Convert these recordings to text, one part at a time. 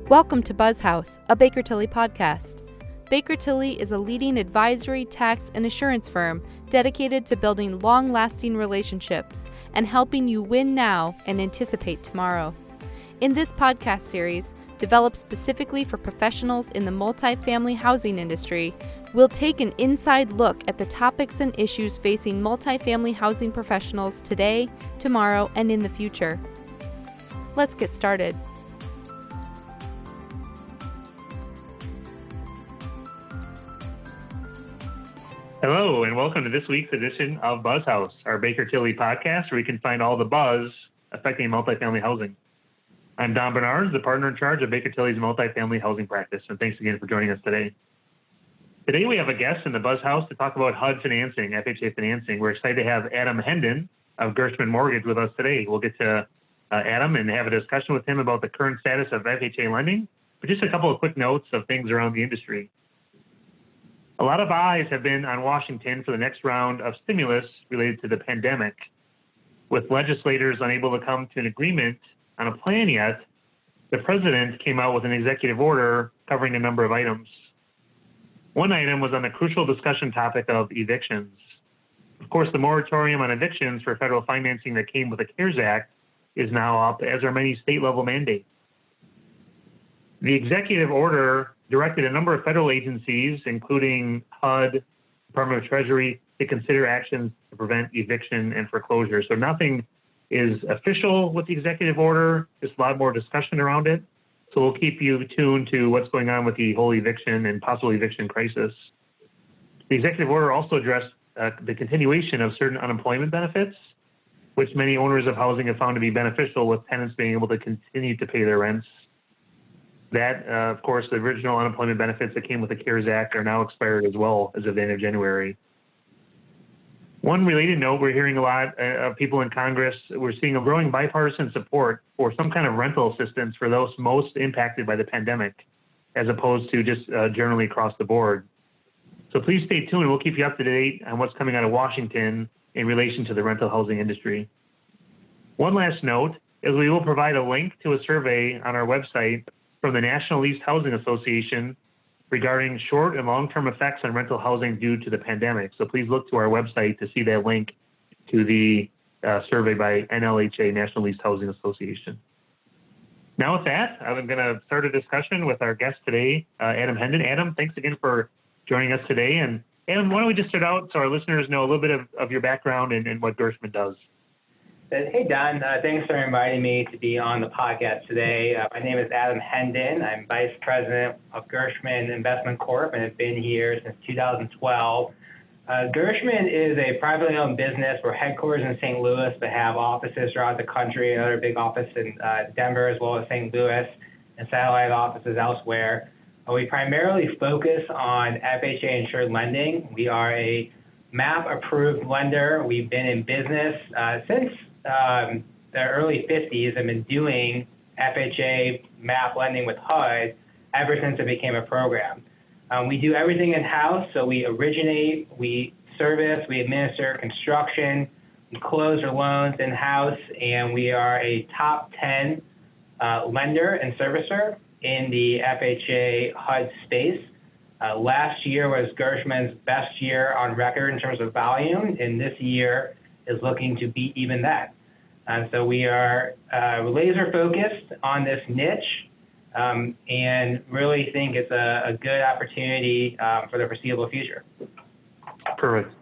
Welcome to Buzz House, a Baker Tilly podcast. Baker Tilly is a leading advisory, tax, and assurance firm dedicated to building long-lasting relationships and helping you win now and anticipate tomorrow. In this podcast series, developed specifically for professionals in the multifamily housing industry, we'll take an inside look at the topics and issues facing multifamily housing professionals today, tomorrow, and in the future. Let's get started. Hello, and welcome to this week's edition of Buzz House, our Baker Tilly podcast, where you can find all the buzz affecting multifamily housing. I'm Don Bernard, the partner in charge of Baker Tilly's multifamily housing practice, and thanks again for joining us today. Today we have a guest in the Buzz House to talk about HUD financing, FHA financing. We're excited to have Hendin of Gershman Mortgage with us today. We'll get to Adam and have a discussion with him about the current status of FHA lending, but just a couple of quick notes of things around the industry. A lot of eyes have been on Washington for the next round of stimulus related to the pandemic. With legislators unable to come to an agreement on a plan yet, the president came out with an executive order covering a number of items. One item was on the crucial discussion topic of evictions. Of course, the moratorium on evictions for federal financing that came with the CARES Act is now up, as are many state-level mandates. The executive order directed a number of federal agencies, including HUD, Department of Treasury, to consider actions to prevent eviction and foreclosure. So nothing is official with the executive order, just a lot more discussion around it. So we'll keep you tuned to what's going on with the whole eviction and possible eviction crisis. The executive order also addressed the continuation of certain unemployment benefits, which many owners of housing have found to be beneficial, with tenants being able to continue to pay their rents. That, of course, the original unemployment benefits that came with the CARES Act are now expired as well as of the end of January. One related note, we're hearing a lot of people in Congress, we're seeing a growing bipartisan support for some kind of rental assistance for those most impacted by the pandemic, as opposed to just generally across the board. So please stay tuned. We'll keep you up to date on what's coming out of Washington in relation to the rental housing industry. One last note is we will provide a link to a survey on our website from the National Leased Housing Association regarding short and long-term effects on rental housing due to the pandemic. So please look to our website to see that link to the survey by NLHA, National Leased Housing Association. Now with that, I'm going to start a discussion with our guest today, Adam Hendin. Adam, thanks again for joining us today. And Adam, why don't we just start out so our listeners know a little bit of your background and what Gershman does. Hey, Don. Thanks for inviting me to be on the podcast today. My name is Adam Hendin. I'm Vice President of Gershman Investment Corp. and have been here since 2012. Gershman is a privately owned business. We're headquartered in St. Louis, but have offices throughout the country, another big office in Denver, as well as St. Louis, and satellite offices elsewhere. We primarily focus on FHA-insured lending. We are a MAP-approved lender. We've been in business since the early 50s. I've been doing FHA MAP lending with HUD ever since it became a program. We do everything in-house, so we originate, we service, we administer construction, we close our loans in-house, and we are a top 10 lender and servicer in the FHA HUD space. Last year was Gershman's best year on record in terms of volume, and this year is looking to beat even that. So we are laser focused on this niche and really think it's a good opportunity for the foreseeable future. Perfect.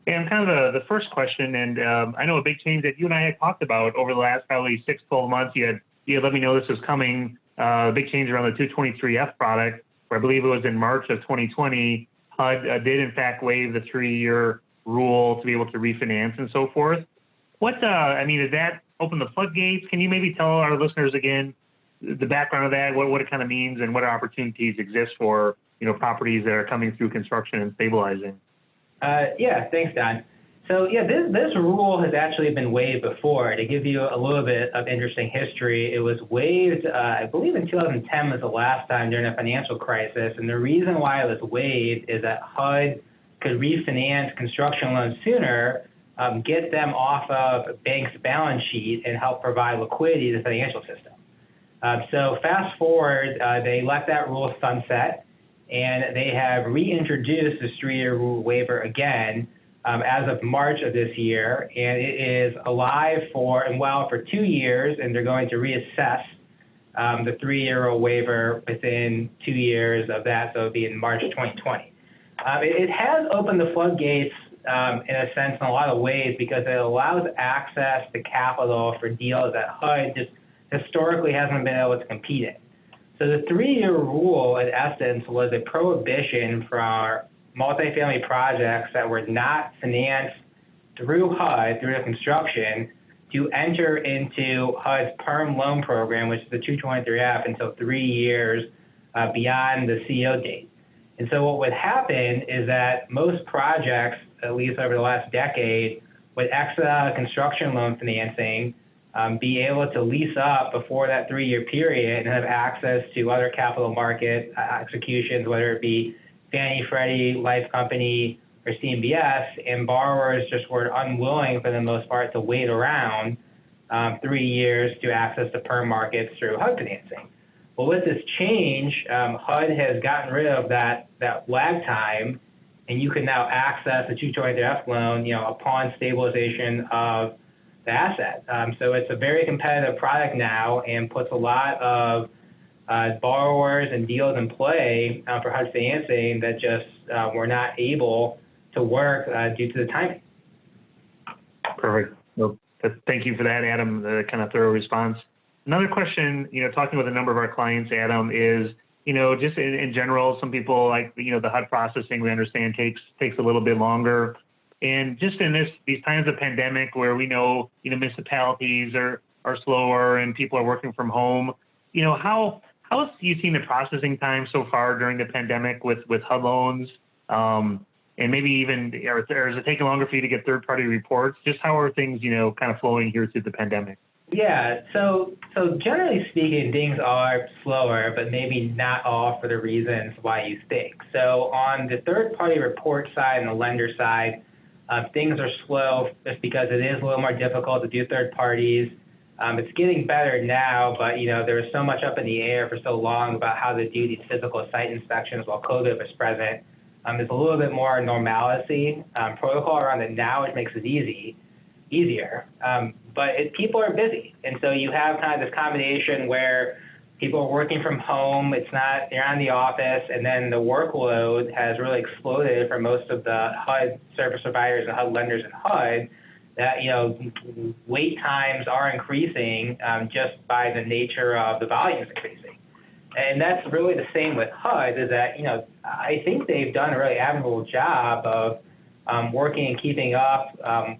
And kind of the first question, and I know a big change that you and I had talked about over the last probably 6-12 months. You had let me know this was coming, a big change around the 223F product, where I believe it was in March of 2020, HUD did in fact waive the 3-year rule to be able to refinance and so forth. What, does that open the floodgates? Can you maybe tell our listeners again the background of that, what it kind of means, and what opportunities exist for, properties that are coming through construction and stabilizing? Yeah, thanks, Don. So yeah, this rule has actually been waived before. To give you a little bit of interesting history, it was waived, I believe in 2010 was the last time during a financial crisis. And the reason why it was waived is that HUD could refinance construction loans sooner, get them off of a bank's balance sheet, and help provide liquidity to the financial system. So fast forward, they let that rule sunset, and they have reintroduced this 3-year rule waiver again as of March of this year, and it is alive for 2 years, and they're going to reassess the 3-year rule waiver within 2 years of that, so it'll be in March 2020. It has opened the floodgates in a sense in a lot of ways because it allows access to capital for deals that HUD just historically hasn't been able to compete in. So the 3-year rule, in essence, was a prohibition for multifamily projects that were not financed through HUD, through the construction, to enter into HUD's perm loan program, which is the 223F, until 3 years beyond the CO date. And so what would happen is that most projects, at least over the last decade, would exit out of construction loan financing, be able to lease up before that 3-year period and have access to other capital market executions, whether it be Fannie, Freddie, Life Company, or CMBS, and borrowers just were unwilling, for the most part, to wait around 3 years to access the perm markets through HUD financing. Well, with this change, HUD has gotten rid of that lag time, and you can now access the 223F loan, upon stabilization of the asset. So it's a very competitive product now and puts a lot of borrowers and deals in play for HUD financing that just were not able to work due to the timing. Perfect. Well, thank you for that, Adam, the kind of thorough response. Another question, talking with a number of our clients, Adam, is, just in general, some people like, the HUD processing, we understand takes a little bit longer. And just in these times of pandemic where we know, municipalities are slower and people are working from home, how have you seen the processing time so far during the pandemic with HUD loans? And maybe even, or is it taking longer for you to get third-party reports? Just how are things, kind of flowing here through the pandemic? Yeah, so generally speaking, things are slower, but maybe not all for the reasons why you think. So on the third-party report side and the lender side, things are slow just because it is a little more difficult to do third parties. It's getting better now, but there was so much up in the air for so long about how to do these physical site inspections while COVID was present. There's a little bit more normalcy protocol around it now, which makes it easier. But people are busy, and so you have kind of this combination where people are working from home. They're on the office, and then the workload has really exploded for most of the HUD service providers and HUD lenders in HUD. That wait times are increasing just by the nature of the volumes increasing, and that's really the same with HUD. Is that I think they've done a really admirable job of working and keeping up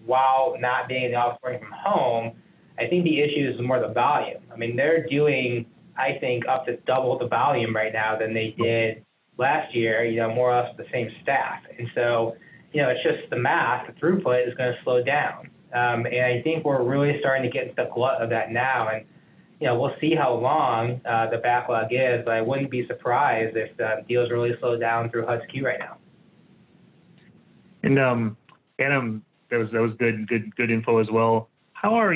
while not being in the office, working from home. I think the issue is more the volume. I mean, they're doing, I think, up to double the volume right now than they did last year, more or less the same staff. And so, it's just the math, the throughput is going to slow down. And I think we're really starting to get into the glut of that now. And, we'll see how long the backlog is, but I wouldn't be surprised if deals really slow down through HUD's queue right now. And Adam, that was good info as well. How are,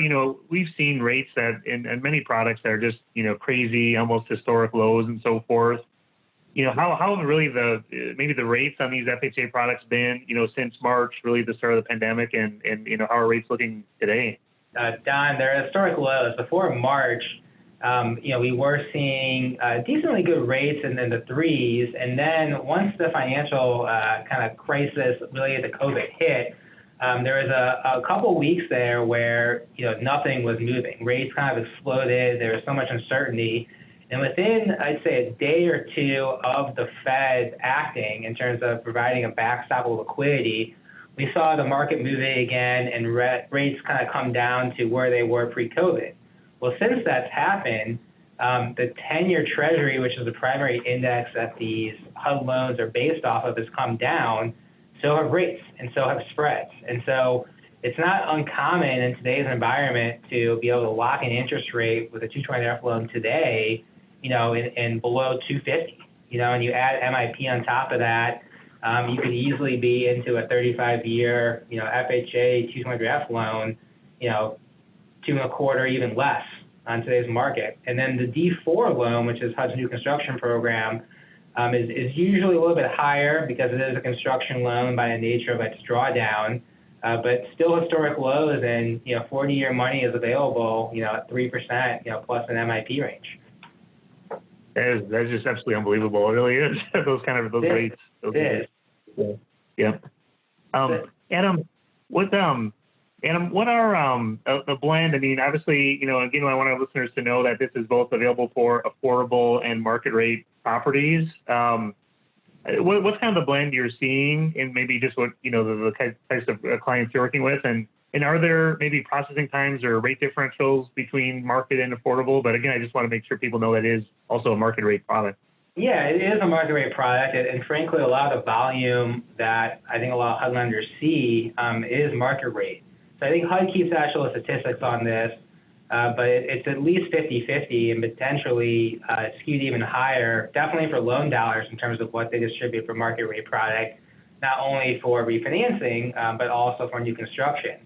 we've seen rates that in many products that are just, crazy, almost historic lows and so forth. How have really maybe the rates on these FHA products been, since March, really the start of the pandemic, and how are rates looking today? Don, they're historic lows. Before March, we were seeing decently good rates in the threes, and then once the financial kind of crisis related to COVID hit, there was a couple weeks there where nothing was moving. Rates kind of exploded. There was so much uncertainty, and within, I'd say, a day or two of the Fed acting in terms of providing a backstop of liquidity, we saw the market moving again and rates kind of come down to where they were pre-COVID. Well, since that's happened, the 10-year Treasury, which is the primary index that these HUD loans are based off of, has come down. So have rates, and so have spreads. And so it's not uncommon in today's environment to be able to lock an interest rate with a 223F loan today, in below 250. And you add MIP on top of that, you could easily be into a 35-year, FHA 223F loan, 2.25, even less. on today's market. And then the D4 loan, which is HUD's new construction program, is usually a little bit higher because it is a construction loan by the nature of its drawdown, but still historic lows, and 40-year money is available, at 3%, plus an MIP range. That's just absolutely unbelievable. It really is. those rates. It is. Yeah. Adam, what are the blend? I mean, obviously, again, I want our listeners to know that this is both available for affordable and market rate properties. What's kind of the blend you're seeing, and maybe just what the types of clients you're working with, and are there maybe processing times or rate differentials between market and affordable? But again, I just want to make sure people know that is also a market rate product. Yeah, it is a market rate product, and frankly, a lot of the volume that I think a lot of HUD lenders see is market rate. So I think HUD keeps actual statistics on this, but it's at least 50-50 and potentially skewed even higher, definitely for loan dollars in terms of what they distribute for market rate product, not only for refinancing, but also for new construction.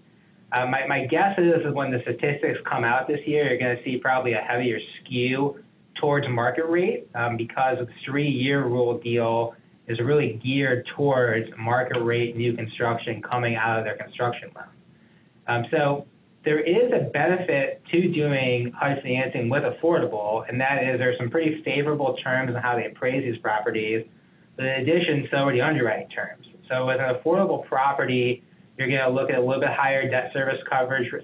My guess is when the statistics come out this year, you're going to see probably a heavier skew towards market rate because the 3-year rule deal is really geared towards market rate new construction coming out of their construction loan. So there is a benefit to doing HUD financing with affordable, and that is there's some pretty favorable terms on how they appraise these properties. But in addition, so are the underwriting terms. So with an affordable property, you're going to look at a little bit higher debt service coverage, a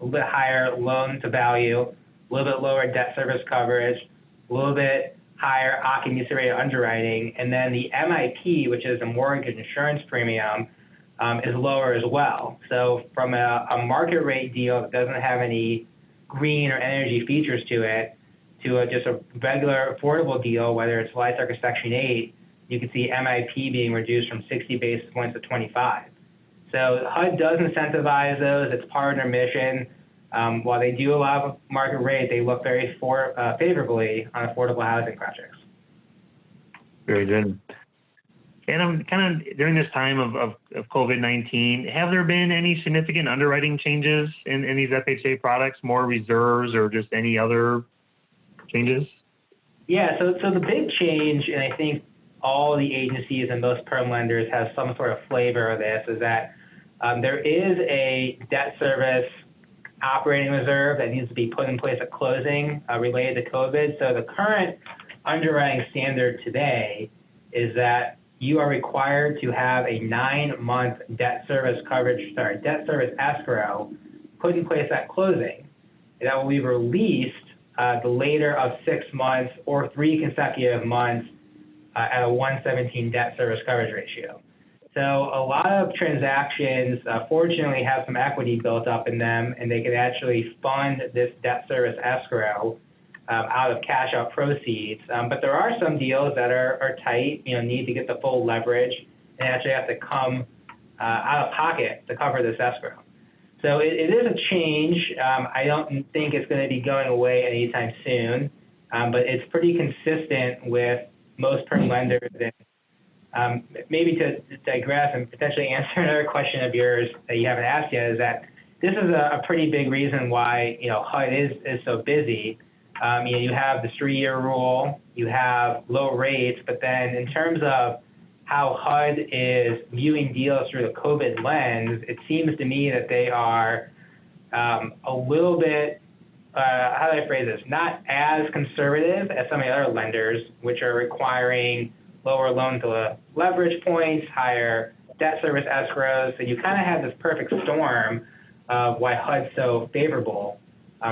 little bit higher loan to value, a little bit lower debt service coverage, a little bit higher occupancy rate underwriting, and then the MIP, which is a mortgage insurance premium, is lower as well. So from a market rate deal that doesn't have any green or energy features to it, to just a regular affordable deal, whether it's LIHTC or Section 8, you can see MIP being reduced from 60 basis points to 25. So HUD does incentivize those. It's part of their mission. While they do allow market rate, they look very favorably on affordable housing projects. Very good. And kind of during this time of COVID-19, have there been any significant underwriting changes in these FHA products, more reserves, or just any other changes? Yeah, so the big change, and I think all the agencies and most perm lenders have some sort of flavor of this, is that there is a debt service operating reserve that needs to be put in place at closing related to COVID. So the current underwriting standard today is that you are required to have a 9-month debt service escrow put in place at closing. That will be released the later of 6 months or 3 consecutive months at a 117 debt service coverage ratio. So a lot of transactions, fortunately, have some equity built up in them, and they can actually fund this debt service escrow out of cash out proceeds. But there are some deals that are tight, need to get the full leverage and actually have to come out of pocket to cover this escrow. So it is a change. I don't think it's going to be going away anytime soon, but it's pretty consistent with most perm lenders. And maybe to digress and potentially answer another question of yours that you haven't asked yet, is that this is a pretty big reason why HUD is so busy. You have the 3-year rule, you have low rates, but then in terms of how HUD is viewing deals through the COVID lens, it seems to me that they are a little bit, how do I phrase this, not as conservative as some of the other lenders, which are requiring lower loan to leverage points, higher debt service escrows. So you kind of have this perfect storm of why HUD's so favorable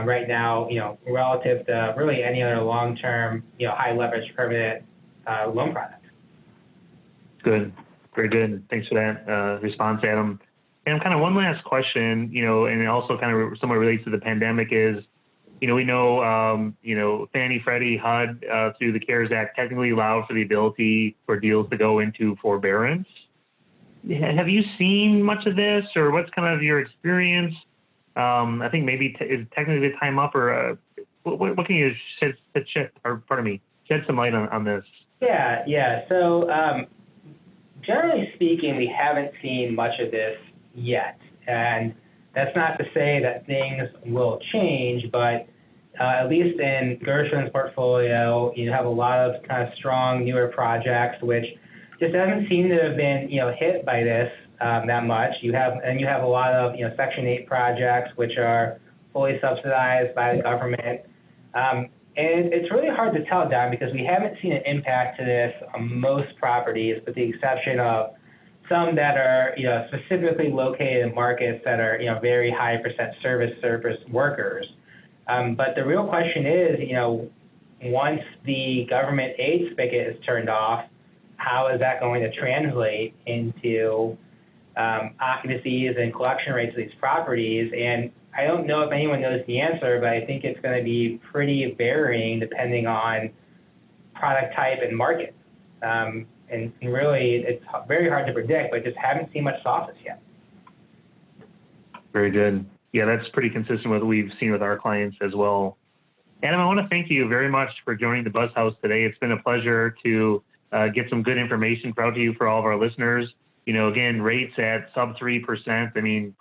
right now, relative to really any other long-term, high leverage permanent loan product. Good. Very good. Thanks for that response, Adam. And kind of one last question, and it also kind of somewhat relates to the pandemic is, we know, Fannie, Freddie, HUD through the CARES Act technically allowed for the ability for deals to go into forbearance. Have you seen much of this, or what's kind of your experience? I think maybe is technically the time up, or what can you shed some light on this? Yeah. So generally speaking, we haven't seen much of this yet, and that's not to say that things will change, but at least in Gershman's portfolio, you have a lot of kind of strong newer projects, which just doesn't seem to have been, hit by this that much. You have a lot of, Section 8 projects, which are fully subsidized by the government. And it's really hard to tell, Don, because we haven't seen an impact to this on most properties, with the exception of some that are, specifically located in markets that are, very high percent service workers. But the real question is, once the government aid spigot is turned off, how is that going to translate into occupancies and collection rates of these properties? And I don't know if anyone knows the answer, but I think it's going to be pretty varying depending on product type and market. And really, it's very hard to predict, but just haven't seen much softness yet. Very good. Yeah, that's pretty consistent with what we've seen with our clients as well. Adam, I want to thank you very much for joining the Buzz House today. It's been a pleasure to get some good information out to you for all of our listeners. Again, rates at sub 3%. I mean,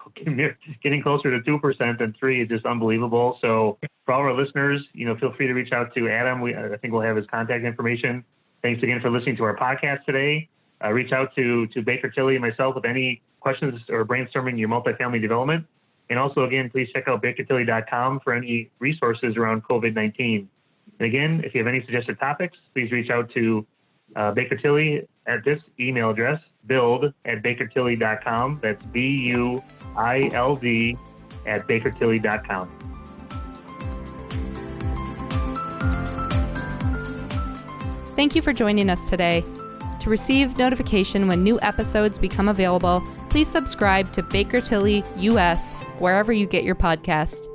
getting closer to 2% than 3% is just unbelievable. So for all our listeners, feel free to reach out to Adam. I think we'll have his contact information. Thanks again for listening to our podcast today. Reach out to Baker Tilly and myself with any questions or brainstorming your multifamily development. And also, again, please check out bakertilly.com for any resources around COVID-19. And again, if you have any suggested topics, please reach out to Baker Tilly at this email address, build@bakertilly.com. That's BUILD @bakertilly.com. Thank you for joining us today. To receive notification when new episodes become available, please subscribe to Baker Tilly US wherever you get your podcast.